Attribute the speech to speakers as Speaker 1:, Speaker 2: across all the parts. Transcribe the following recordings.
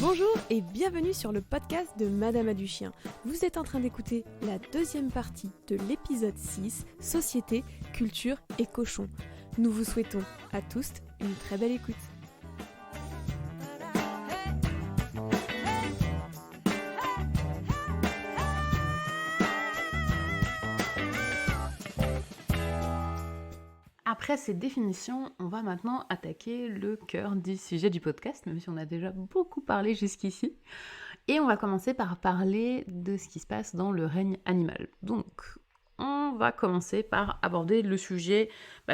Speaker 1: Bonjour et bienvenue sur le podcast de Madame a du chien. Vous êtes en train d'écouter la deuxième partie de l'épisode 6, Société, culture et cochon. Nous vous souhaitons à tous une très belle écoute.
Speaker 2: Après ces définitions, on va maintenant attaquer le cœur du sujet du podcast, même si on a déjà beaucoup parlé jusqu'ici. Et on va commencer par parler de ce qui se passe dans le règne animal. Donc, on va commencer par aborder le sujet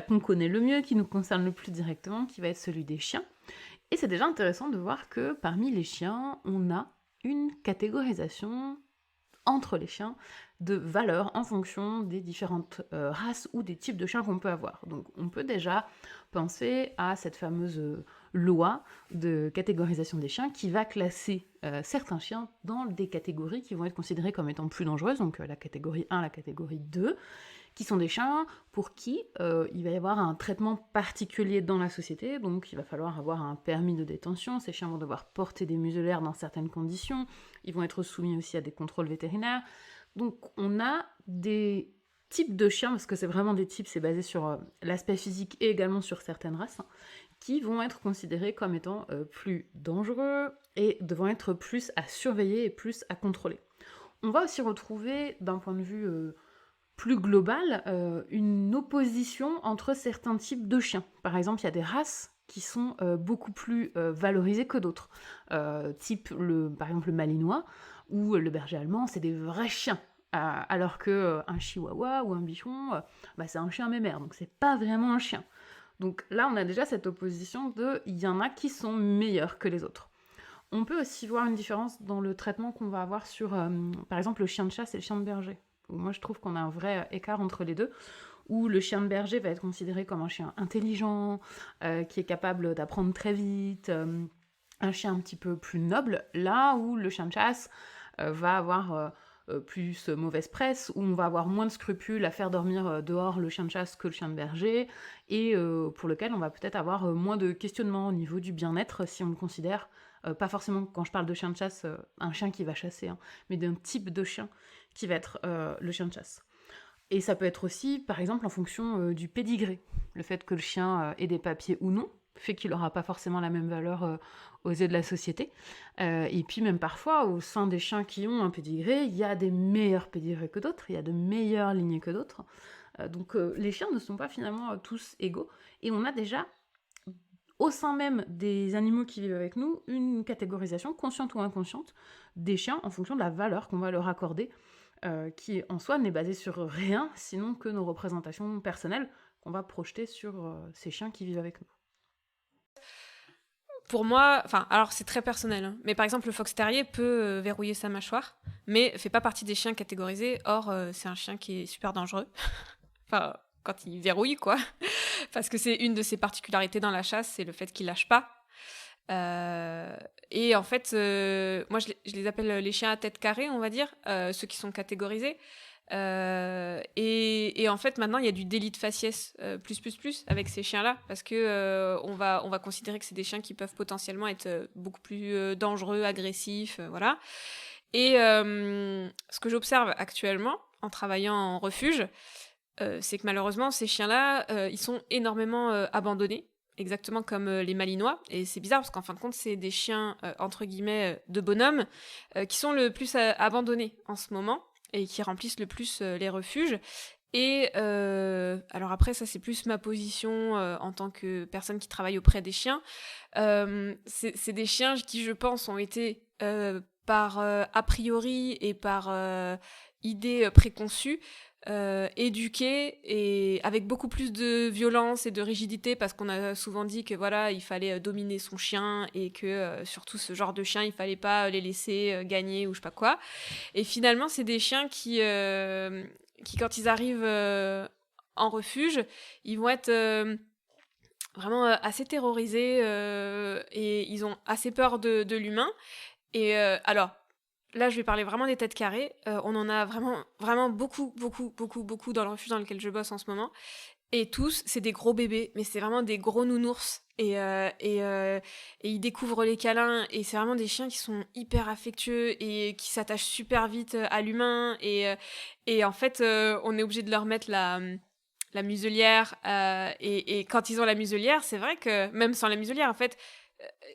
Speaker 2: qu'on connaît le mieux, qui nous concerne le plus directement, qui va être celui des chiens. Et c'est déjà intéressant de voir que parmi les chiens, on a une catégorisation entre les chiens de valeurs en fonction des différentes races ou des types de chiens qu'on peut avoir. Donc on peut déjà penser à cette fameuse loi de catégorisation des chiens qui va classer certains chiens dans des catégories qui vont être considérées comme étant plus dangereuses, donc la catégorie 1, la catégorie 2, qui sont des chiens pour qui il va y avoir un traitement particulier dans la société, donc il va falloir avoir un permis de détention, ces chiens vont devoir porter des muselières dans certaines conditions, ils vont être soumis aussi à des contrôles vétérinaires. Donc on a des types de chiens, parce que c'est vraiment des types, c'est basé sur l'aspect physique et également sur certaines races, qui vont être considérés comme étant plus dangereux et devant être plus à surveiller et plus à contrôler. On va aussi retrouver, d'un point de vue plus global, une opposition entre certains types de chiens. Par exemple, il y a des races qui sont beaucoup plus valorisées que d'autres. Type, par exemple, le malinois ou le berger allemand, c'est des vrais chiens. Alors qu'un chihuahua ou un bichon, c'est un chien mémère, donc c'est pas vraiment un chien. Donc là, on a déjà cette opposition de il y en a qui sont meilleurs que les autres. On peut aussi voir une différence dans le traitement qu'on va avoir sur, par exemple, le chien de chasse et le chien de berger. Moi, je trouve qu'on a un vrai écart entre les deux, où le chien de berger va être considéré comme un chien intelligent, qui est capable d'apprendre très vite, un chien un petit peu plus noble, là où le chien de chasse va avoir plus mauvaise presse, où on va avoir moins de scrupules à faire dormir dehors le chien de chasse que le chien de berger, et pour lequel on va peut-être avoir moins de questionnements au niveau du bien-être si on le considère, pas forcément quand je parle de chien de chasse, un chien qui va chasser, mais d'un type de chien qui va être le chien de chasse. Et ça peut être aussi, par exemple, en fonction du pédigré. Le fait que le chien ait des papiers ou non fait qu'il n'aura pas forcément la même valeur aux yeux de la société. Et puis même parfois, au sein des chiens qui ont un pédigré, il y a des meilleurs pédigrés que d'autres, il y a de meilleures lignées que d'autres. Donc les chiens ne sont pas finalement tous égaux. Et on a déjà, au sein même des animaux qui vivent avec nous, une catégorisation, consciente ou inconsciente, des chiens en fonction de la valeur qu'on va leur accorder, qui en soi n'est basée sur rien, sinon que nos représentations personnelles qu'on va projeter sur ces chiens qui vivent avec nous.
Speaker 3: Pour moi, alors c'est très personnel, mais par exemple le fox terrier peut verrouiller sa mâchoire, mais fait pas partie des chiens catégorisés. Or, c'est un chien qui est super dangereux. Quand il verrouille, quoi. Parce que c'est une de ses particularités dans la chasse, c'est le fait qu'il lâche pas. Et en fait, moi je les appelle les chiens à tête carrée, on va dire, ceux qui sont catégorisés. Et en fait, maintenant, il y a du délit de faciès plus avec ces chiens-là, parce que on va considérer que c'est des chiens qui peuvent potentiellement être beaucoup plus dangereux, agressifs, voilà. Et ce que j'observe actuellement, en travaillant en refuge, c'est que malheureusement, ces chiens-là, ils sont énormément abandonnés, exactement comme les malinois. Et c'est bizarre, parce qu'en fin de compte, c'est des chiens, entre guillemets, de bonhomme, qui sont le plus abandonnés en ce moment, et qui remplissent le plus les refuges. Et alors après, ça c'est plus ma position en tant que personne qui travaille auprès des chiens. C'est des chiens qui, je pense, ont été par a priori et par idée préconçue éduqués, et avec beaucoup plus de violence et de rigidité, parce qu'on a souvent dit que voilà, il fallait dominer son chien, et que surtout ce genre de chien, il fallait pas les laisser gagner ou je sais pas quoi. Et finalement, c'est des chiens qui quand ils arrivent en refuge, ils vont être vraiment assez terrorisés, et ils ont assez peur de l'humain. Et alors, là, je vais parler vraiment des têtes carrées. On en a vraiment beaucoup dans le refuge dans lequel je bosse en ce moment. Et tous, c'est des gros bébés, mais c'est vraiment des gros nounours. Et ils découvrent les câlins, et c'est vraiment des chiens qui sont hyper affectueux et qui s'attachent super vite à l'humain. Et en fait, on est obligé de leur mettre la muselière. Et quand ils ont la muselière, c'est vrai que même sans la muselière, en fait,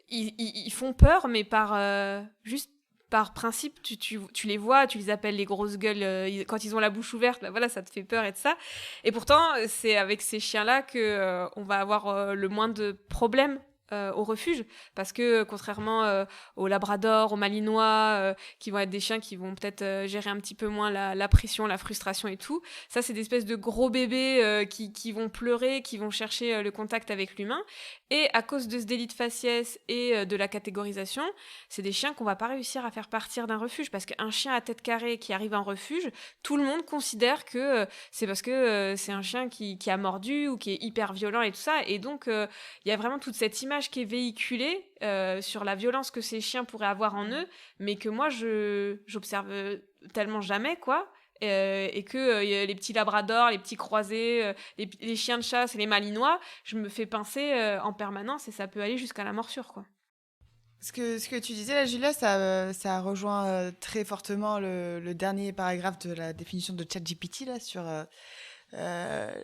Speaker 3: ils font peur, mais juste par principe, tu les vois, tu les appelles les grosses gueules quand ils ont la bouche ouverte, bah voilà, ça te fait peur et de ça. Et pourtant, c'est avec ces chiens-là que on va avoir le moins de problèmes au refuge, parce que contrairement aux labrador, aux malinois, qui vont être des chiens qui vont peut-être gérer un petit peu moins la pression, la frustration et tout, ça c'est des espèces de gros bébés qui vont pleurer, qui vont chercher le contact avec l'humain. Et à cause de ce délit de faciès et de la catégorisation, c'est des chiens qu'on va pas réussir à faire partir d'un refuge, parce qu'un chien à tête carrée qui arrive en refuge, tout le monde considère que c'est parce que c'est un chien qui a mordu ou qui est hyper violent et tout ça. Et donc il y a vraiment toute cette image qui est véhiculée sur la violence que ces chiens pourraient avoir en eux, mais que moi j'observe tellement jamais, quoi. Et que les petits labradors, les petits croisés, les chiens de chasse et les malinois, je me fais pincer en permanence, et ça peut aller jusqu'à la morsure, quoi.
Speaker 4: Ce que tu disais là, Julia, ça rejoint très fortement le dernier paragraphe de la définition de ChatGPT là, sur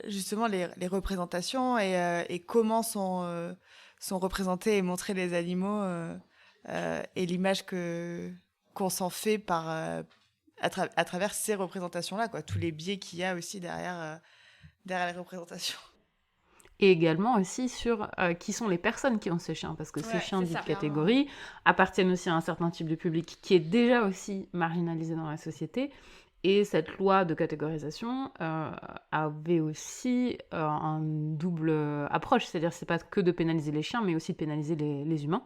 Speaker 4: justement les représentations et comment sont représentés et montrés les animaux et l'image qu'on s'en fait à travers ces représentations-là, quoi. Tous les biais qu'il y a aussi derrière les représentations.
Speaker 2: Et également aussi sur qui sont les personnes qui ont ces chiens, parce que ces chiens
Speaker 3: c'est
Speaker 2: dites
Speaker 3: ça,
Speaker 2: catégories appartiennent aussi à un certain type de public qui est déjà aussi marginalisé dans la société. Et cette loi de catégorisation avait aussi une double approche, c'est-à-dire c'est pas que de pénaliser les chiens, mais aussi de pénaliser les humains,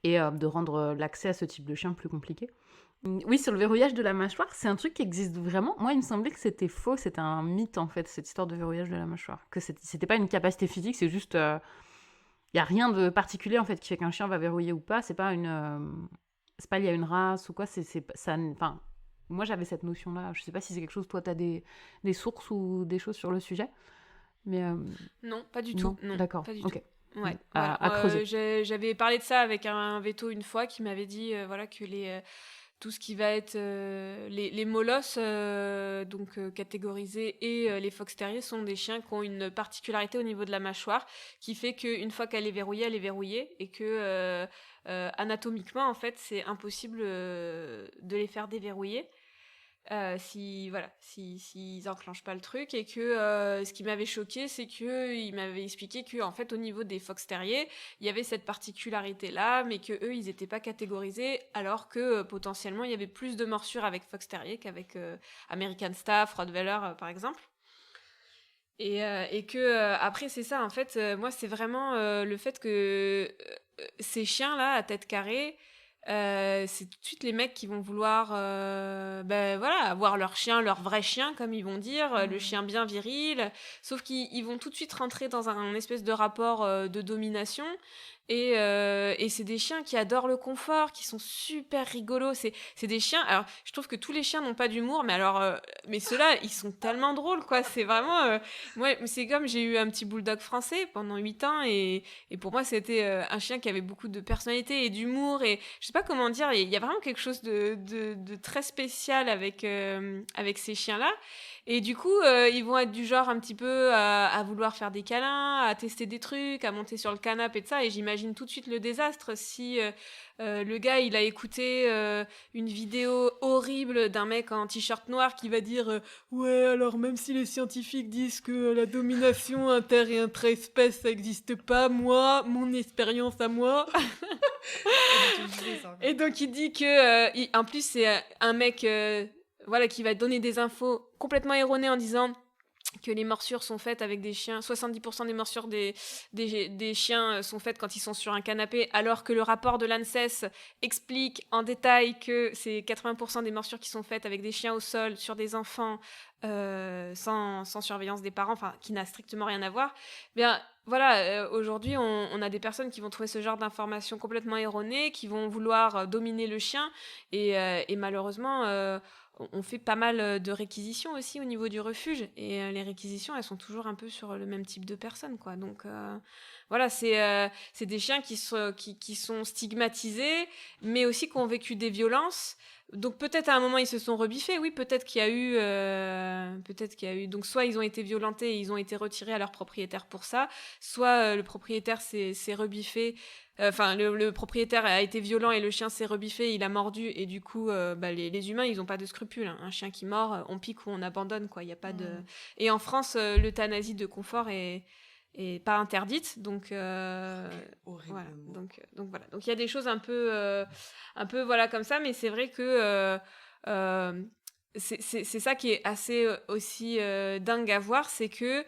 Speaker 2: et de rendre l'accès à ce type de chien plus compliqué. Oui, sur le verrouillage de la mâchoire, c'est un truc qui existe vraiment. Moi, il me semblait que c'était faux, c'était un mythe en fait, cette histoire de verrouillage de la mâchoire. Que c'était pas une capacité physique, c'est juste... Il n'y a rien de particulier en fait qui fait qu'un chien va verrouiller ou pas. C'est pas c'est pas lié à une race ou quoi. Enfin, moi, j'avais cette notion-là. Je sais pas si c'est quelque chose, toi, t'as des sources ou des choses sur le sujet. Mais
Speaker 3: Non, pas du tout. Non,
Speaker 2: d'accord,
Speaker 3: pas du
Speaker 2: ok.
Speaker 3: tout. Ouais,
Speaker 2: À creuser.
Speaker 3: J'avais parlé de ça avec un veto une fois qui m'avait dit voilà, que tout ce qui va être les molosses, catégorisés, et les fox terriers sont des chiens qui ont une particularité au niveau de la mâchoire qui fait qu'une fois qu'elle est verrouillée, et que anatomiquement, en fait, c'est impossible de les faire déverrouiller. S'ils enclenchent pas le truc. Et que ce qui m'avait choqué, c'est qu'il m'avait expliqué que en fait, au niveau des fox terriers, il y avait cette particularité là, mais que eux, ils étaient pas catégorisés, alors que potentiellement il y avait plus de morsures avec fox terrier qu'avec American Staff, Rottweiler par exemple. Et que après, c'est ça, en fait, moi c'est vraiment le fait que ces chiens là à tête carrée, c'est tout de suite les mecs qui vont vouloir avoir leur chien, leur vrai chien, comme ils vont dire, le chien bien viril, sauf qu'ils vont tout de suite rentrer dans un espèce de rapport de domination. Et c'est des chiens qui adorent le confort, qui sont super rigolos. C'est des chiens... Alors, je trouve que tous les chiens n'ont pas d'humour, mais ceux-là, ils sont tellement drôles, quoi. C'est vraiment... moi, c'est comme j'ai eu un petit bulldog français pendant 8 ans, et pour moi, c'était un chien qui avait beaucoup de personnalité et d'humour. Et je sais pas comment dire, il y a vraiment quelque chose de très spécial avec ces chiens-là. Et du coup, ils vont être du genre un petit peu à vouloir faire des câlins, à tester des trucs, à monter sur le canapé et de ça. Et j'imagine tout de suite le désastre si le gars, il a écouté une vidéo horrible d'un mec en t-shirt noir qui va dire ouais, alors même si les scientifiques disent que la domination inter- et intra-espèce, ça n'existe pas, moi, mon expérience à moi... Et donc il dit que... en plus, c'est un mec... qui va donner des infos complètement erronées en disant que les morsures sont faites avec des chiens, 70% des morsures des chiens sont faites quand ils sont sur un canapé, alors que le rapport de l'ANSES explique en détail que c'est 80% des morsures qui sont faites avec des chiens au sol, sur des enfants, sans surveillance des parents, enfin, qui n'a strictement rien à voir. Bien, voilà, aujourd'hui, on a des personnes qui vont trouver ce genre d'informations complètement erronées, qui vont vouloir dominer le chien, et malheureusement... on fait pas mal de réquisitions aussi au niveau du refuge. Et les réquisitions, elles sont toujours un peu sur le même type de personnes, quoi. Donc voilà, c'est des chiens qui sont stigmatisés, mais aussi qui ont vécu des violences. Donc peut-être à un moment ils se sont rebiffés, oui, peut-être qu'il y a eu, donc soit ils ont été violentés et ils ont été retirés à leur propriétaire pour ça, soit le propriétaire s'est rebiffé, enfin le propriétaire a été violent et le chien s'est rebiffé, il a mordu et du coup les humains ils ont pas de scrupules, hein. Un chien qui mord, on pique ou on abandonne, quoi, il y a pas de. Et en France l'euthanasie de confort est pas interdite, donc voilà. Donc voilà, donc il y a des choses un peu voilà comme ça, mais c'est vrai que c'est ça qui est assez aussi dingue à voir, c'est que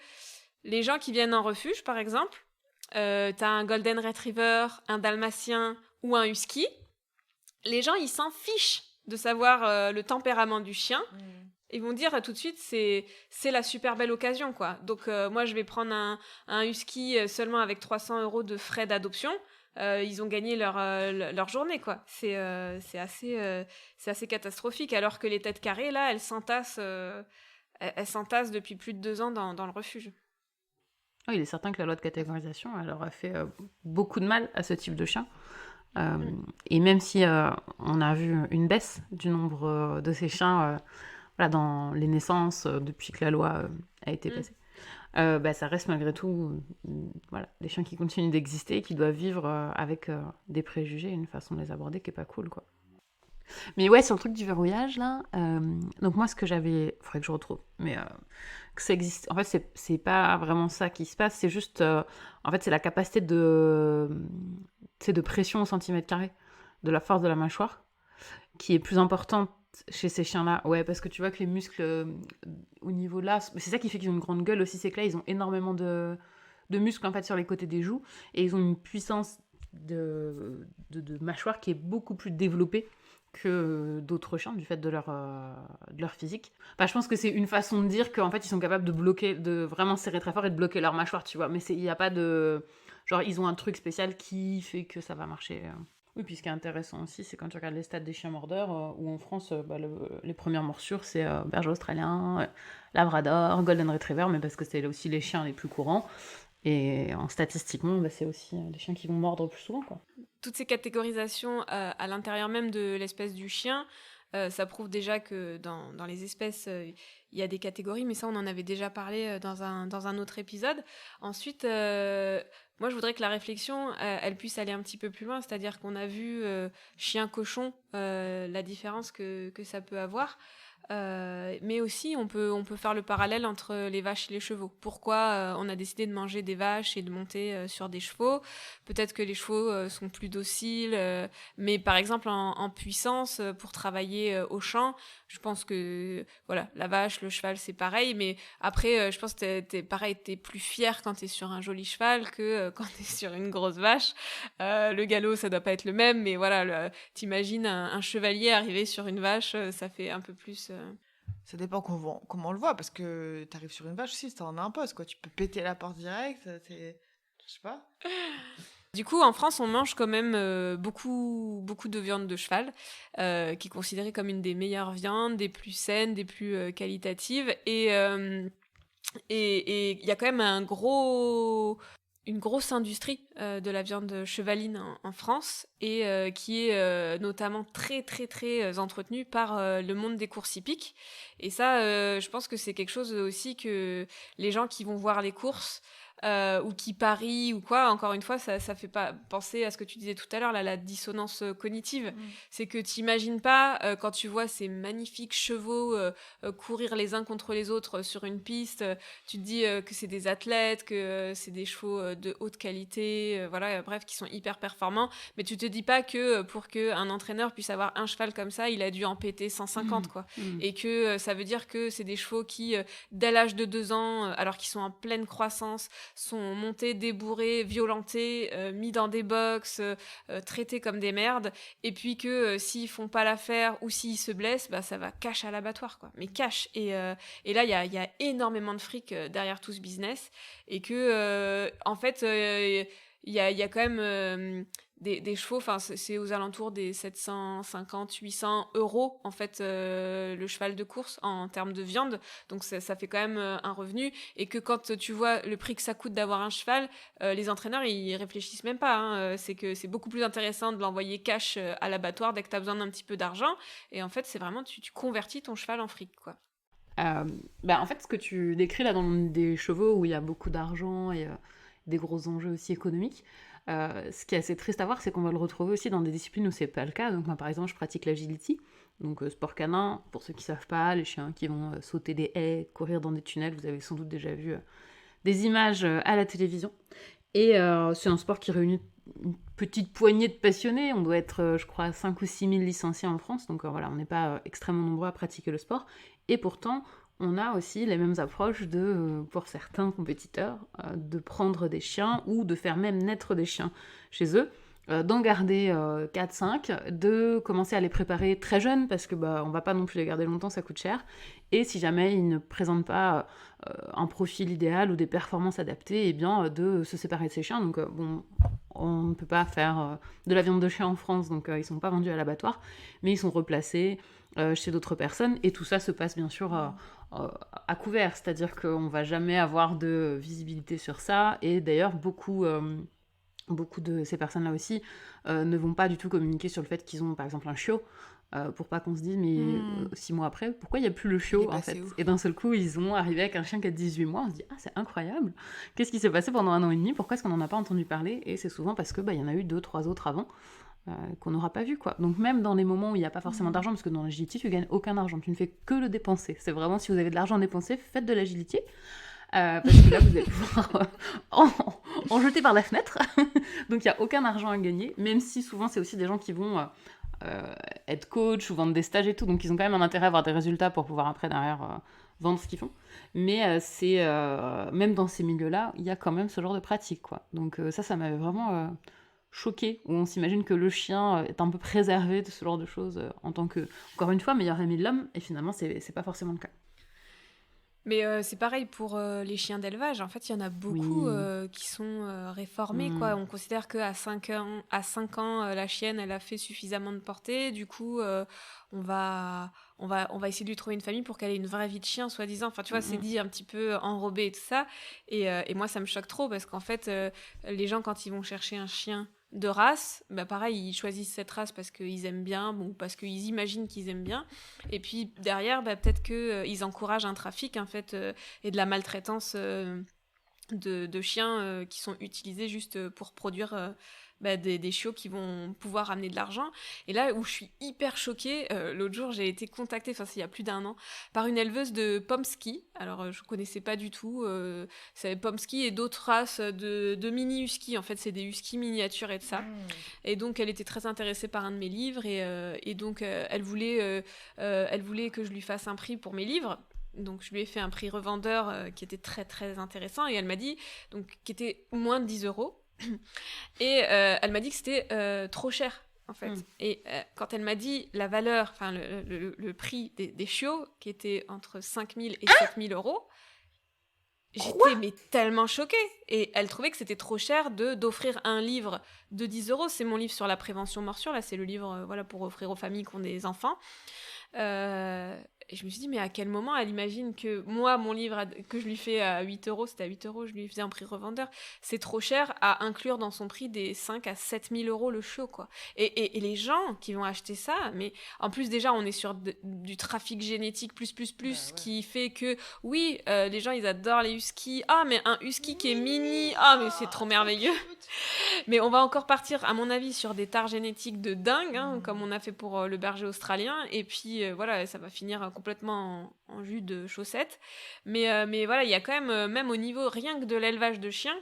Speaker 3: les gens qui viennent en refuge, par exemple, t'as un golden retriever, un dalmatien ou un husky, les gens ils s'en fichent de savoir le tempérament du chien. Ils vont dire tout de suite c'est la super belle occasion, quoi. Donc moi je vais prendre un husky seulement avec 300 € de frais d'adoption. Ils ont gagné leur journée, quoi. C'est assez catastrophique, alors que les têtes carrées là elles s'entassent depuis plus de 2 ans dans le refuge.
Speaker 2: Oui, il est certain que la loi de catégorisation elle aura fait beaucoup de mal à ce type de chien. Et même si on a vu une baisse du nombre de ces chiens dans les naissances depuis que la loi a été passée, ça reste malgré tout des chiens qui continuent d'exister, qui doivent vivre avec des préjugés, une façon de les aborder qui est pas cool, quoi. Mais ouais, sur le truc du verrouillage là, donc moi ce que j'avais, faudrait que je retrouve, mais que ça existe, en fait c'est pas vraiment ça qui se passe, c'est juste en fait c'est la capacité de pression au centimètre carré de la force de la mâchoire qui est plus importante chez ces chiens-là. Ouais, parce que tu vois que les muscles au niveau là, c'est ça qui fait qu'ils ont une grande gueule aussi, c'est que là ils ont énormément de muscles en fait sur les côtés des joues, et ils ont une puissance de mâchoire qui est beaucoup plus développée que d'autres chiens du fait de leur physique. Enfin, je pense que c'est une façon de dire qu'en fait ils sont capables de bloquer, de vraiment serrer très fort et de bloquer leur mâchoire, tu vois, mais il n'y a pas de... Genre ils ont un truc spécial qui fait que ça va marcher. Oui, puis ce qui est intéressant aussi, c'est quand tu regardes les stats des chiens mordeurs, où en France, les premières morsures, c'est berger australien, labrador, golden retriever, mais parce que c'est aussi les chiens les plus courants. Et statistiquement, c'est aussi les chiens qui vont mordre plus souvent, quoi.
Speaker 3: Toutes ces catégorisations à l'intérieur même de l'espèce du chien, ça prouve déjà que dans les espèces, il y a des catégories, mais ça, on en avait déjà parlé dans un autre épisode. Ensuite, moi, je voudrais que la réflexion, elle puisse aller un petit peu plus loin, c'est-à-dire qu'on a vu chien-cochon, la différence que ça peut avoir. Mais aussi on peut faire le parallèle entre les vaches et les chevaux. Pourquoi on a décidé de manger des vaches et de monter sur des chevaux? Peut-être que les chevaux sont plus dociles, mais par exemple en puissance pour travailler au champ, je pense que voilà, la vache, le cheval, c'est pareil, mais après je pense que t'es plus fier quand t'es sur un joli cheval que quand t'es sur une grosse vache. Le galop, ça doit pas être le même, mais voilà, t'imagines un chevalier arriver sur une vache, ça fait un peu plus...
Speaker 4: Ça dépend comment on le voit, parce que t'arrives sur une vache aussi, ça en impose, quoi. Tu peux péter la porte direct, je sais pas.
Speaker 3: Du coup, en France, on mange quand même beaucoup de viande de cheval, qui est considérée comme une des meilleures viandes, des plus saines, des plus qualitatives. Et il y a quand même une grosse industrie de la viande chevaline en France, et qui est notamment très très très entretenue par le monde des courses hippiques. Et ça, je pense que c'est quelque chose aussi que les gens qui vont voir les courses ou qui parient ou quoi, encore une fois, ça fait pas penser à ce que tu disais tout à l'heure, là, la dissonance cognitive. C'est que t'imagines pas, quand tu vois ces magnifiques chevaux courir les uns contre les autres sur une piste, tu te dis que c'est des athlètes, que c'est des chevaux de haute qualité, voilà, bref, qui sont hyper performants, mais tu te dis pas que pour qu'un entraîneur puisse avoir un cheval comme ça, il a dû en péter 150, quoi. Et que ça veut dire que c'est des chevaux qui, dès l'âge de 2 ans, alors qu'ils sont en pleine croissance, sont montés, débourrés, violentés, mis dans des box, traités comme des merdes, et puis que s'ils font pas l'affaire ou s'ils se blessent, bah ça va cash à l'abattoir, quoi. Mais cash. Et là, il y a énormément de fric derrière tout ce business, et que en fait il y a quand même des chevaux, enfin c'est aux alentours des 750-800 euros en fait le cheval de course en termes de viande, donc ça fait quand même un revenu, et que quand tu vois le prix que ça coûte d'avoir un cheval, les entraîneurs ils réfléchissent même pas, hein, c'est que c'est beaucoup plus intéressant de l'envoyer cash à l'abattoir dès que tu as besoin d'un petit peu d'argent, et en fait c'est vraiment tu convertis ton cheval en fric, quoi.
Speaker 2: En fait, ce que tu décris là dans le monde des chevaux, où il y a beaucoup d'argent et des gros enjeux aussi économiques, ce qui est assez triste à voir, c'est qu'on va le retrouver aussi dans des disciplines où c'est pas le cas. Donc moi, par exemple, je pratique l'agility, donc sport canin. Pour ceux qui savent pas, les chiens qui vont sauter des haies, courir dans des tunnels, vous avez sans doute déjà vu des images à la télévision. Et c'est un sport qui réunit une petite poignée de passionnés. On doit être, je crois, 5 ou 6 000 licenciés en France. Donc voilà, on n'est pas extrêmement nombreux à pratiquer le sport. Et pourtant, on a aussi les mêmes approches pour certains compétiteurs, de prendre des chiens ou de faire même naître des chiens chez eux, d'en garder 4-5, de commencer à les préparer très jeunes, parce que on va pas non plus les garder longtemps, ça coûte cher, et si jamais ils ne présentent pas un profil idéal ou des performances adaptées, eh bien de se séparer de ces chiens. Donc on ne peut pas faire de la viande de chien en France, donc ils sont pas vendus à l'abattoir, mais ils sont replacés chez d'autres personnes, et tout ça se passe bien sûr à couvert, c'est-à-dire qu'on va jamais avoir de visibilité sur ça, et d'ailleurs beaucoup de ces personnes-là aussi ne vont pas du tout communiquer sur le fait qu'ils ont par exemple un chiot, pour pas qu'on se dise mais 6 mois après, pourquoi il n'y a plus le chiot en fait, et d'un seul coup ils ont arrivé avec un chien qui a 18 mois, on se dit ah c'est incroyable, qu'est-ce qui s'est passé pendant 1 an et demi, pourquoi est-ce qu'on n'en a pas entendu parler, et c'est souvent parce que y en a eu 2-3 autres avant qu'on n'aura pas vu, quoi. Donc même dans les moments où il n'y a pas forcément d'argent, parce que dans l'agility tu gagnes aucun argent, tu ne fais que le dépenser, c'est vraiment, si vous avez de l'argent à dépenser, faites de l'agility, parce que là vous allez pouvoir en jeter par la fenêtre. Donc il n'y a aucun argent à gagner, même si souvent c'est aussi des gens qui vont être coach ou vendre des stages et tout, donc ils ont quand même un intérêt à avoir des résultats pour pouvoir après derrière vendre ce qu'ils font, mais c'est même dans ces milieux-là, il y a quand même ce genre de pratique, quoi. Donc ça m'avait vraiment choqué, où on s'imagine que le chien est un peu préservé de ce genre de choses en tant que, encore une fois, meilleur ami de l'homme, et finalement c'est pas forcément le cas.
Speaker 3: Mais c'est pareil pour les chiens d'élevage. En fait, il y en a beaucoup qui sont réformés, quoi. On considère qu'à 5 ans, la chienne, elle a fait suffisamment de portée. Du coup, on va essayer de lui trouver une famille pour qu'elle ait une vraie vie de chien, soi-disant. Enfin, tu vois, c'est dit un petit peu enrobé et tout ça. Et moi, ça me choque trop, parce qu'en fait, les gens, quand ils vont chercher un chien de race, pareil, ils choisissent cette race parce qu'ils aiment bien, ou parce qu'ils imaginent qu'ils aiment bien, et puis derrière, peut-être qu'ils encouragent un trafic, en fait, et de la maltraitance de chiens qui sont utilisés juste pour produire des chiots qui vont pouvoir amener de l'argent. Et là où je suis hyper choquée, l'autre jour j'ai été contactée, enfin c'est il y a plus d'1 an, par une éleveuse de Pomsky. Alors je connaissais pas du tout, c'est Pomsky et d'autres races de mini husky, en fait c'est des huskies miniatures et de ça. Et donc elle était très intéressée par un de mes livres, et donc elle voulait que je lui fasse un prix pour mes livres. Donc je lui ai fait un prix revendeur qui était très très intéressant, et elle m'a dit, donc qui était moins de 10 euros. Et elle m'a dit que c'était trop cher, en fait. Et quand elle m'a dit la valeur, enfin le prix des chiots, qui était entre 5 000 et 7 000 euros, j'étais mais tellement choquée. Et elle trouvait que c'était trop cher d'offrir un livre de 10 euros. C'est mon livre sur la prévention morsure, là c'est le livre pour offrir aux familles qui ont des enfants. Et je me suis dit, mais à quel moment elle imagine que moi, mon livre que je lui fais à 8 euros, c'était à 8 euros, je lui faisais un prix revendeur, c'est trop cher à inclure dans son prix des 5 à 7 000 euros le chiot, quoi. Et les gens qui vont acheter ça, mais en plus déjà on est sur du trafic génétique qui fait que oui, les gens ils adorent les huskies, mais un husky qui est mini, mais c'est trop merveilleux. Mais on va encore partir à mon avis sur des tares génétiques de dingue, comme on a fait pour le berger australien, et puis voilà, ça va finir complètement en jus de chaussettes, mais voilà, il y a quand même au niveau rien que de l'élevage de chiens,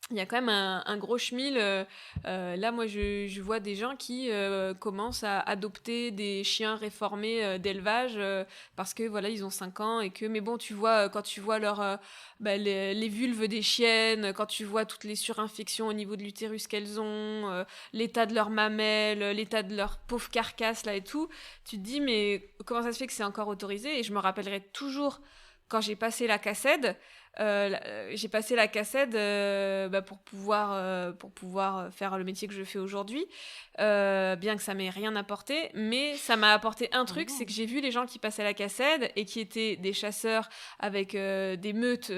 Speaker 3: il y a quand même un gros schmil. Là, moi, je vois des gens qui commencent à adopter des chiens réformés d'élevage parce que, voilà, ils ont 5 ans et que... Mais bon, tu vois, quand tu vois les vulves des chiennes, quand tu vois toutes les surinfections au niveau de l'utérus qu'elles ont, l'état de leurs mamelles, l'état de leur pauvre carcasse, là, et tout, tu te dis, mais comment ça se fait que c'est encore autorisé ? Et je me rappellerai toujours, quand j'ai passé la CACED, j'ai passé la CACED pour pouvoir faire le métier que je fais aujourd'hui, bien que ça m'ait rien apporté, mais ça m'a apporté un truc, c'est que j'ai vu les gens qui passaient la CACED et qui étaient des chasseurs avec des meutes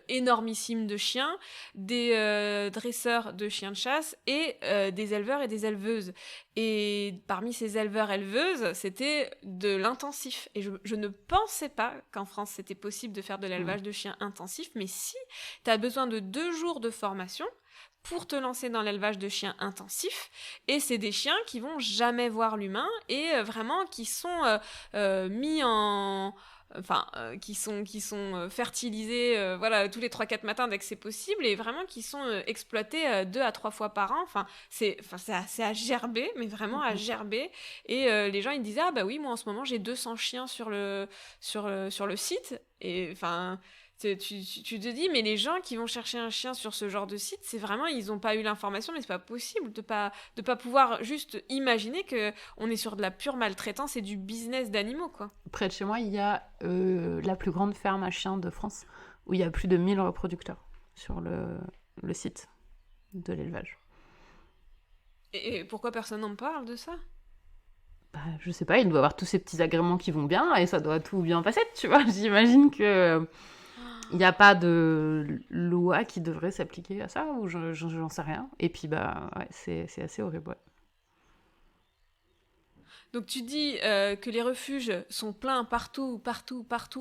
Speaker 3: énormissimes de chiens, des dresseurs de chiens de chasse et des éleveurs et des éleveuses. Et parmi ces éleveurs-éleveuses, c'était de l'intensif. Et je ne pensais pas qu'en France, c'était possible de faire de l'élevage de chiens intensif. Mais si, tu as besoin de 2 jours de formation pour te lancer dans l'élevage de chiens intensif. Et c'est des chiens qui vont jamais voir l'humain et vraiment qui sont mis en... qui sont fertilisés tous les 3-4 matins dès que c'est possible et vraiment qui sont exploités 2 à 3 fois par an. C'est assez à gerber, mais vraiment à gerber. Et les gens, ils disaient « Ah bah oui, moi en ce moment, j'ai 200 chiens sur le site. » Et tu te dis, mais les gens qui vont chercher un chien sur ce genre de site, c'est vraiment, ils n'ont pas eu l'information, mais c'est pas possible de pas pouvoir juste imaginer qu'on est sur de la pure maltraitance et du business d'animaux, quoi.
Speaker 2: Près de chez moi, il y a la plus grande ferme à chiens de France, où il y a plus de 1000 reproducteurs sur le site de l'élevage.
Speaker 3: Et pourquoi personne n'en parle de ça ?
Speaker 2: Je sais pas, il doit avoir tous ces petits agréments qui vont bien, et ça doit tout bien passer, tu vois. J'imagine que... Il n'y a pas de loi qui devrait s'appliquer à ça, ou j'en sais rien. Et puis, c'est assez horrible, ouais.
Speaker 3: Donc tu dis que les refuges sont pleins partout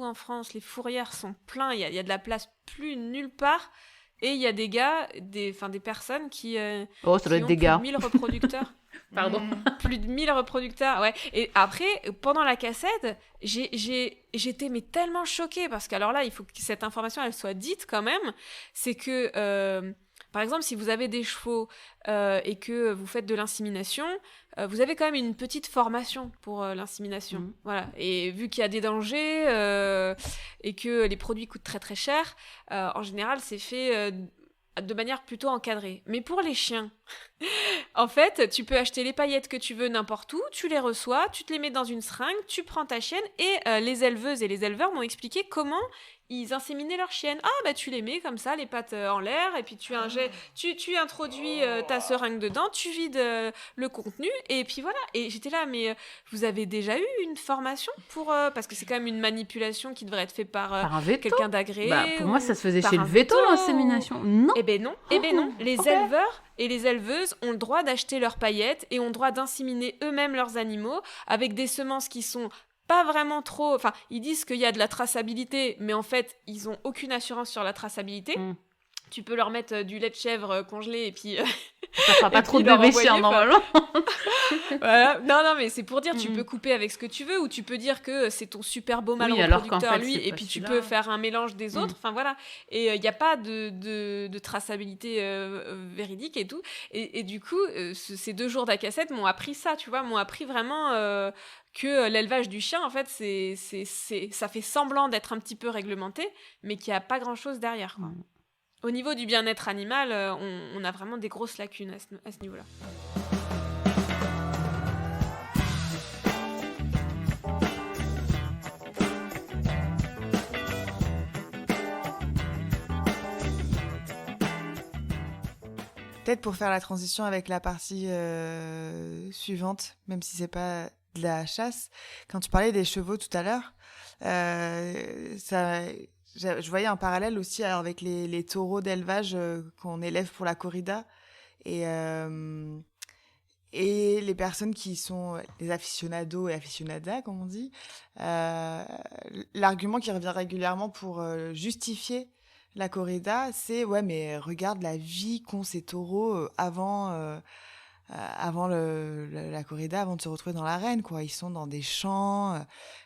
Speaker 3: en France, les fourrières sont pleins, il y a de la place plus nulle part, et il y a des gars, des personnes qui,
Speaker 2: ça doit
Speaker 3: qui
Speaker 2: être
Speaker 3: ont
Speaker 2: des
Speaker 3: plus
Speaker 2: gars.
Speaker 3: de 1000 reproducteurs.
Speaker 2: Pardon.
Speaker 3: Plus de 1000 reproducteurs, ouais. Et après, pendant la CACED, j'étais mais tellement choquée, parce qu'alors là, il faut que cette information, elle soit dite quand même, c'est que... par exemple, si vous avez des chevaux et que vous faites de l'insémination, vous avez quand même une petite formation pour l'insémination.
Speaker 2: Mmh.
Speaker 3: Voilà. Et vu qu'il y a des dangers et que les produits coûtent très très cher, en général, c'est fait de manière plutôt encadrée. Mais pour les chiens, en fait, tu peux acheter les paillettes que tu veux n'importe où, tu les reçois, tu te les mets dans une seringue, tu prends ta chienne et les éleveuses et les éleveurs m'ont expliqué comment ils inséminaient leurs chiennes. Ah bah tu les mets comme ça, les pattes en l'air, et puis tu introduis ta seringue dedans, tu vides le contenu, et puis voilà. Et j'étais là, mais vous avez déjà eu une formation pour... parce que c'est quand même une manipulation qui devrait être faite par
Speaker 2: un veto.
Speaker 3: quelqu'un d'agréé.
Speaker 2: Pour moi, ça se faisait
Speaker 3: par
Speaker 2: chez le
Speaker 3: un
Speaker 2: veto, l'insémination. Non.
Speaker 3: Eh ben non. Les éleveurs et les éleveuses ont le droit d'acheter leurs paillettes et ont le droit d'inséminer eux-mêmes leurs animaux avec des semences qui sont pas vraiment trop... Enfin, ils disent qu'il y a de la traçabilité, mais en fait, ils ont aucune assurance sur la traçabilité. Tu peux leur mettre du lait de chèvre congelé et puis...
Speaker 2: ça fera pas trop de bébés chiens, normalement.
Speaker 3: Voilà. Non, mais c'est pour dire, tu peux couper avec ce que tu veux, ou tu peux dire que c'est ton super beau mâle reproducteur, lui, et puis tu peux faire un mélange des autres. Enfin, voilà. Et il n'y a pas de traçabilité véridique et tout. Et du coup, ces 2 jours d'ACACED m'ont appris ça, tu vois, m'ont appris vraiment... que l'élevage du chien, en fait, ça fait semblant d'être un petit peu réglementé, mais qu'il n'y a pas grand-chose derrière, quoi. Au niveau du bien-être animal, on a vraiment des grosses lacunes à ce niveau-là.
Speaker 4: Peut-être pour faire la transition avec la partie suivante, même si c'est pas de la chasse, quand tu parlais des chevaux tout à l'heure, je voyais un parallèle aussi avec les taureaux d'élevage qu'on élève pour la corrida et les personnes qui sont les aficionados et aficionadas, comme on dit. L'argument qui revient régulièrement pour justifier la corrida, c'est « Ouais, mais regarde la vie qu'ont ces taureaux avant la corrida, avant de se retrouver dans l'arène, quoi. Ils sont dans des champs,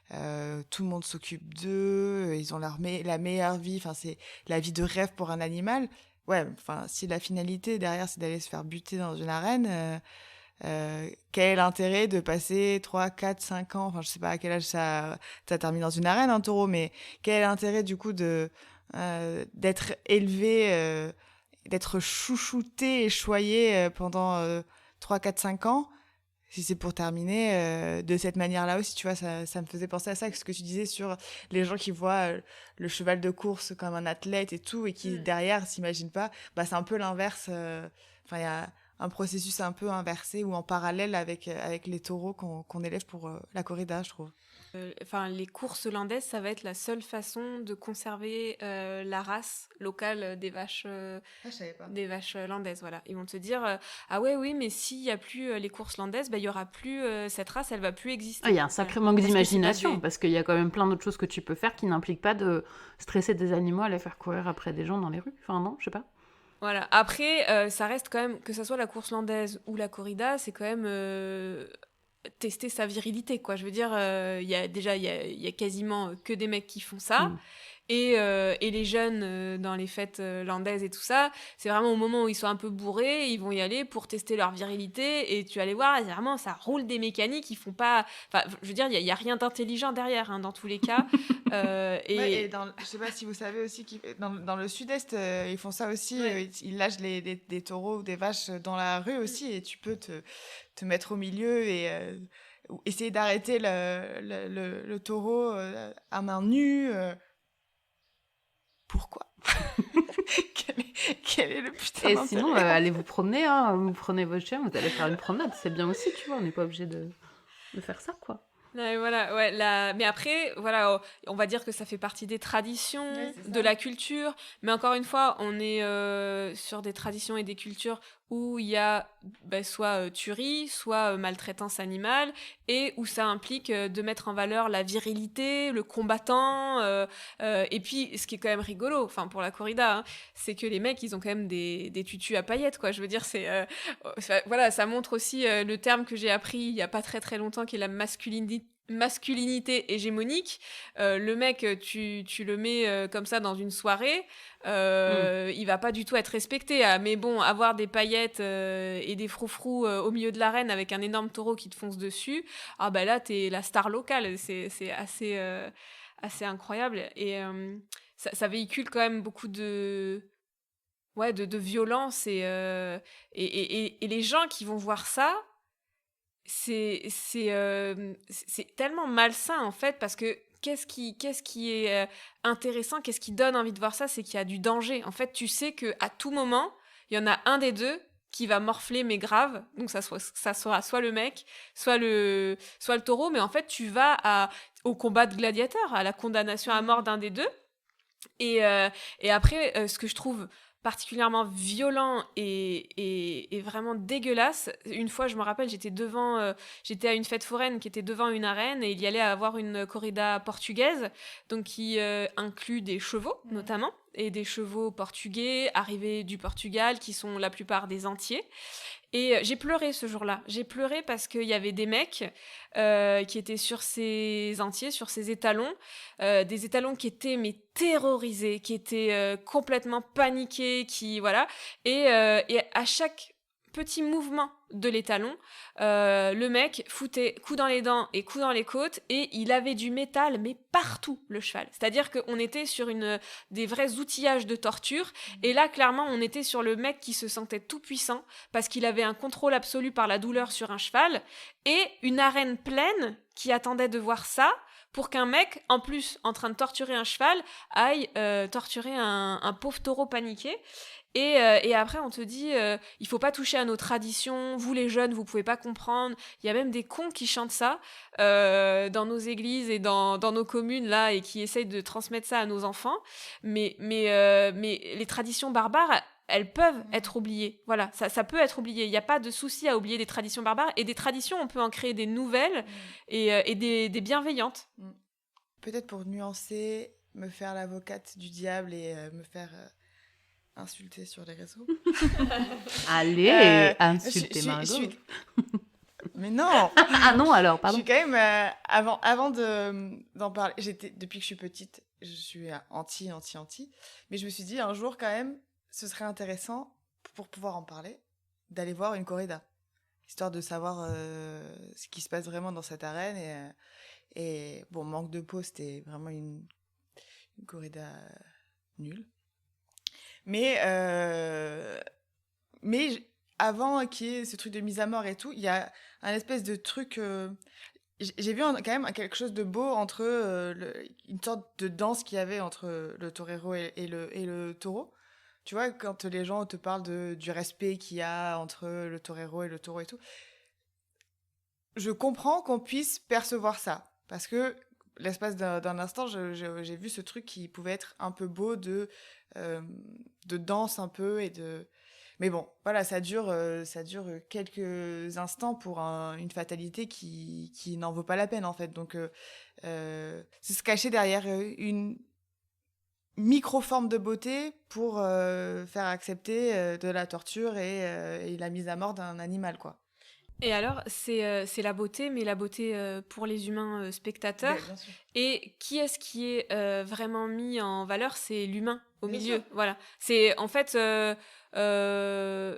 Speaker 4: tout le monde s'occupe d'eux, ils ont la meilleure vie, enfin, c'est la vie de rêve pour un animal. Ouais, enfin, si la finalité derrière, c'est d'aller se faire buter dans une arène, quel est l'intérêt de passer 3, 4, 5 ans, enfin, je sais pas à quel âge ça termine dans une arène, un taureau, mais quel est l'intérêt, du coup, d'être élevé, d'être chouchouté et choyé pendant 3, 4, 5 ans, si c'est pour terminer, de cette manière-là aussi, tu vois, ça me faisait penser à ça, ce que tu disais sur les gens qui voient le cheval de course comme un athlète et tout, et qui derrière s'imaginent pas, bah c'est un peu l'inverse. Enfin, il y a un processus un peu inversé ou en parallèle avec les taureaux qu'on élève pour la corrida, je trouve.
Speaker 3: Les courses hollandaises, ça va être la seule façon de conserver la race locale des vaches,
Speaker 4: je savais pas.
Speaker 3: des vaches landaises. Voilà. Ils vont te dire ah ouais, oui, mais s'il y a plus les courses landaises, bah il y aura plus cette race, elle va plus exister.
Speaker 2: Il y a un sacré manque d'imagination parce qu'il y a quand même plein d'autres choses que tu peux faire qui n'impliquent pas de stresser des animaux à les faire courir après des gens dans les rues. Enfin non, je sais pas.
Speaker 3: Voilà. Après, ça reste quand même, que ça soit la course landaise ou la corrida, c'est quand même tester sa virilité, quoi. Je veux dire, il y a quasiment que des mecs qui font ça. Et les jeunes dans les fêtes landaises et tout ça, c'est vraiment au moment où ils sont un peu bourrés, ils vont y aller pour tester leur virilité, et tu vas aller voir, vraiment, ça roule des mécaniques, ils font pas... Enfin, je veux dire, il y a rien d'intelligent derrière, dans tous les cas.
Speaker 4: Et je sais pas si vous savez aussi, dans le sud-est, ils font ça aussi, ils lâchent des taureaux ou des vaches dans la rue aussi, et tu peux te mettre au milieu et essayer d'arrêter le taureau à main nue. Pourquoi? quel est le putain d'intérêt?
Speaker 2: Et sinon, allez vous promener, vous prenez votre chien, vous allez faire une promenade, c'est bien aussi, tu vois, on n'est pas obligé de faire ça, quoi.
Speaker 3: Voilà, ouais, mais après, voilà, on va dire que ça fait partie des traditions, de la culture, mais encore une fois, on est sur des traditions et des cultures où il y a soit tuerie, soit maltraitance animale, et où ça implique de mettre en valeur la virilité, le combattant, et puis ce qui est quand même rigolo, enfin pour la corrida, c'est que les mecs, ils ont quand même des tutus à paillettes, quoi. Je veux dire, voilà, ça montre aussi le terme que j'ai appris il y a pas très très longtemps, qui est la masculinité hégémonique. Le mec, tu le mets comme ça dans une soirée, il va pas du tout être respecté. Mais bon, avoir des paillettes et des froufrous au milieu de l'arène avec un énorme taureau qui te fonce dessus, là t'es la star locale. C'est assez incroyable, et ça véhicule quand même beaucoup de violence, et les gens qui vont voir ça, c'est tellement malsain, en fait, parce que qu'est-ce qui est intéressant, qu'est-ce qui donne envie de voir ça, c'est qu'il y a du danger. En fait, tu sais qu'à tout moment, il y en a un des deux qui va morfler, mais grave. Donc ça sera soit le mec, soit le taureau, mais en fait, tu vas au combat de gladiateurs, à la condamnation à mort d'un des deux. Et après, ce que je trouve particulièrement violent et vraiment dégueulasse, une fois, je me rappelle, j'étais à une fête foraine qui était devant une arène, et il y allait avoir une corrida portugaise, donc qui inclut des chevaux notamment, et des chevaux portugais arrivés du Portugal, qui sont la plupart des entiers. Et j'ai pleuré ce jour-là. J'ai pleuré parce qu'il y avait des mecs qui étaient sur ces entiers, sur ces étalons, des étalons qui étaient terrorisés, qui étaient complètement paniqués, voilà. Et à chaque petit mouvement de l'étalon, le mec foutait coup dans les dents et coup dans les côtes, et il avait du métal, mais partout, le cheval. C'est-à-dire qu'on était sur des vrais outillages de torture, et là, clairement, on était sur le mec qui se sentait tout puissant, parce qu'il avait un contrôle absolu par la douleur sur un cheval, et une arène pleine qui attendait de voir ça, pour qu'un mec, en plus, en train de torturer un cheval, aille torturer un pauvre taureau paniqué. Et après, on te dit, il faut pas toucher à nos traditions, vous les jeunes, vous pouvez pas comprendre. Il y a même des cons qui chantent ça dans nos églises et dans nos communes, là, et qui essayent de transmettre ça à nos enfants. Mais les traditions barbares, elles peuvent être oubliées. Voilà, ça peut être oublié. Il n'y a pas de souci à oublier des traditions barbares. Et des traditions, on peut en créer des nouvelles et des bienveillantes.
Speaker 4: Peut-être pour nuancer, me faire l'avocate du diable et me faire... insulter sur les réseaux.
Speaker 2: Allez, insulter Margot.
Speaker 4: Mais non.
Speaker 2: Ah non, alors, pardon.
Speaker 4: Je suis quand même, avant d'en parler, depuis que je suis petite, je suis anti, mais je me suis dit un jour quand même, ce serait intéressant, pour pouvoir en parler, d'aller voir une corrida, histoire de savoir ce qui se passe vraiment dans cette arène, et bon, manque de peau, c'était vraiment une corrida nulle. Mais avant qu'il y ait ce truc de mise à mort et tout, il y a un espèce de truc... j'ai vu quand même quelque chose de beau entre une sorte de danse qu'il y avait entre le torero et le taureau. Tu vois, quand les gens te parlent du respect qu'il y a entre le torero et le taureau et tout, je comprends qu'on puisse percevoir ça. Parce que l'espace d'un instant, j'ai vu ce truc qui pouvait être un peu beau de danse un peu et de... Mais bon, voilà, ça dure quelques instants pour une fatalité qui n'en vaut pas la peine, en fait. Donc, c'est se cacher derrière une micro-forme de beauté pour faire accepter de la torture et la mise à mort d'un animal, quoi.
Speaker 3: Et alors, c'est la beauté, mais la beauté pour les humains spectateurs.
Speaker 4: Bien sûr.
Speaker 3: Et qui est-ce qui est vraiment mis en valeur? C'est l'humain au
Speaker 4: Bien
Speaker 3: milieu.
Speaker 4: sûr.
Speaker 3: Voilà. C'est en fait, ça me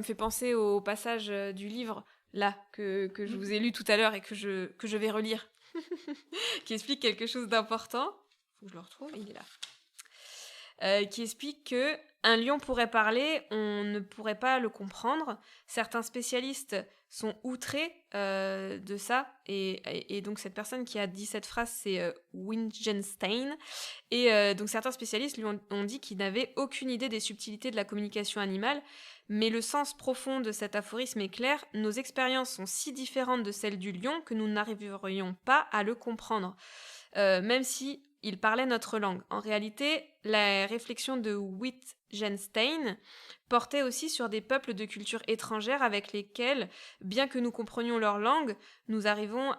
Speaker 3: fait penser au passage du livre là que je vous ai lu tout à l'heure et que je vais relire, qui explique quelque chose d'important. Faut que je le retrouve. Il est là. Qui explique que un lion pourrait parler, on ne pourrait pas le comprendre. Certains spécialistes sont outrés de ça. Et donc, cette personne qui a dit cette phrase, c'est Wittgenstein. Et donc, certains spécialistes lui ont dit qu'ils n'avaient aucune idée des subtilités de la communication animale. Mais le sens profond de cet aphorisme est clair. Nos expériences sont si différentes de celles du lion que nous n'arriverions pas à le comprendre. Même si il parlait notre langue. En réalité, la réflexion de Wittgenstein portait aussi sur des peuples de culture étrangère avec lesquels, bien que nous comprenions leur langue, nous n'arrivons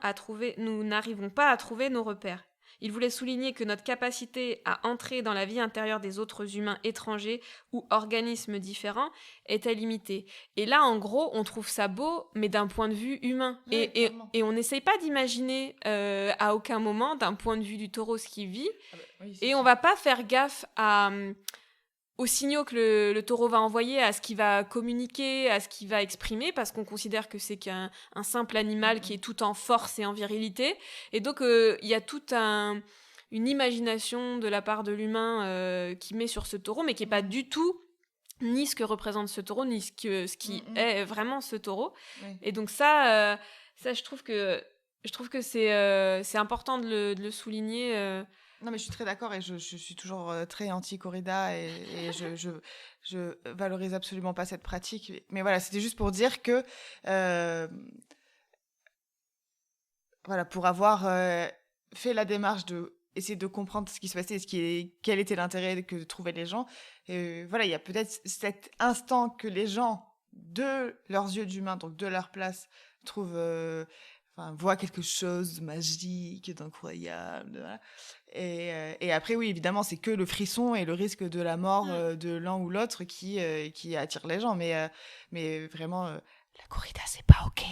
Speaker 3: pas à trouver nos repères. Il voulait souligner que notre capacité à entrer dans la vie intérieure des autres humains étrangers ou organismes différents était limitée. Et là, en gros, on trouve ça beau, mais d'un point de vue humain.
Speaker 4: Ouais,
Speaker 3: Et on n'essaye pas d'imaginer à aucun moment, d'un point de vue du taureau, ce qu'il vit.
Speaker 4: Oui,
Speaker 3: Et on va pas faire gaffe aux signaux que le taureau va envoyer, à ce qu'il va communiquer, à ce qu'il va exprimer, parce qu'on considère que c'est qu'un simple animal qui est tout en force et en virilité. Et donc, il y a toute une imagination de la part de l'humain qui met sur ce taureau, mais qui n'est pas du tout ni ce que représente ce taureau, ni ce qui est vraiment ce taureau. Oui. Et donc ça je trouve que c'est important de le souligner.
Speaker 4: Non, mais je suis très d'accord et je suis toujours très anti-corrida et je valorise absolument pas cette pratique. Mais voilà, c'était juste pour dire que voilà, pour avoir fait la démarche de essayer de comprendre ce qui se passait et quel était l'intérêt que trouvaient les gens. Et voilà, il y a peut-être cet instant que les gens, de leurs yeux d'humains, donc de leur place, voient quelque chose de magique, d'incroyable. Voilà. Et après, oui, évidemment, c'est que le frisson et le risque de la mort de l'un ou l'autre qui attire les gens. Mais vraiment, la corrida, c'est pas OK.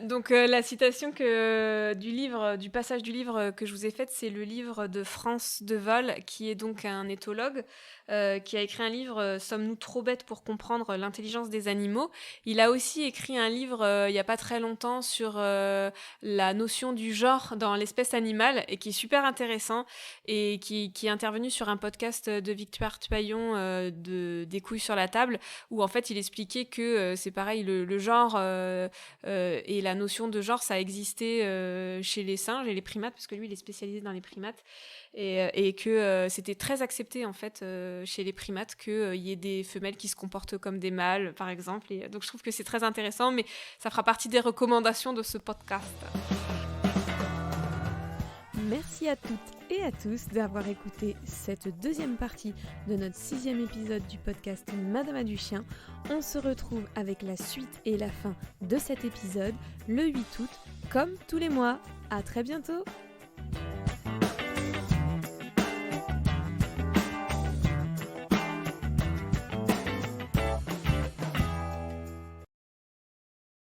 Speaker 3: Donc la citation du passage du livre que je vous ai faite, c'est le livre de Franz de Waal, qui est donc un éthologue, qui a écrit un livre « Sommes-nous trop bêtes pour comprendre l'intelligence des animaux ?» Il a aussi écrit un livre il n'y a pas très longtemps sur la notion du genre dans l'espèce animale, et qui est super intéressant, et qui est intervenu sur un podcast de Victoire Tupaillon des couilles sur la table, où en fait il expliquait que c'est pareil, le genre et la notion de genre, ça existait chez les singes et les primates, parce que lui il est spécialisé dans les primates, et que c'était très accepté en fait chez les primates qu'il y ait des femelles qui se comportent comme des mâles, par exemple. Et donc je trouve que c'est très intéressant, mais ça fera partie des recommandations de ce podcast.
Speaker 1: Merci à toutes et à tous d'avoir écouté cette deuxième partie de notre 6e épisode du podcast Madame a du chien. On se retrouve avec la suite et la fin de cet épisode le 8 août, comme tous les mois. À très bientôt!